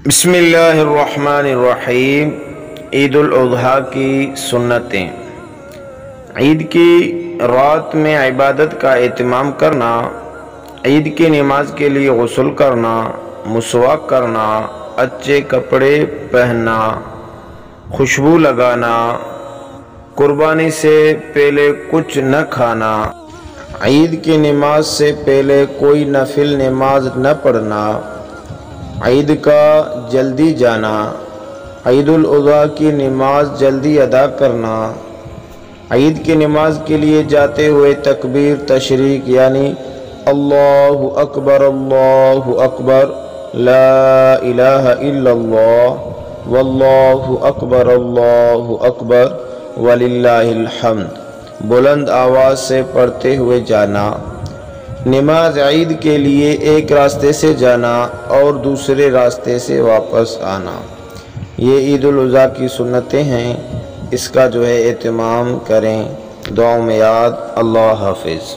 بسم اللہ الرحمن الرحیم۔ عید الاضحیٰ کی سنتیں۔ عید کی رات میں عبادت کا اہتمام کرنا، عید کی نماز کے لیے غسل کرنا، مسواک کرنا، اچھے کپڑے پہننا، خوشبو لگانا، قربانی سے پہلے کچھ نہ کھانا، عید کی نماز سے پہلے کوئی نفل نماز نہ پڑھنا، عید کا جلدی جانا، عید الاضحیٰ کی نماز جلدی ادا کرنا، عید کی نماز کے لیے جاتے ہوئے تکبیر تشریق یعنی اللہ اکبر لا الہ الا اللہ واللہ اکبر وللہ الحمد بلند آواز سے پڑھتے ہوئے جانا۔ نماز عید کے لیے ایک راستے سے جانا اور دوسرے راستے سے واپس آنا، یہ عید الاضحیٰ کی سنتیں ہیں، اس کا اہتمام کریں۔ دعاؤں میں یاد۔ اللہ حافظ۔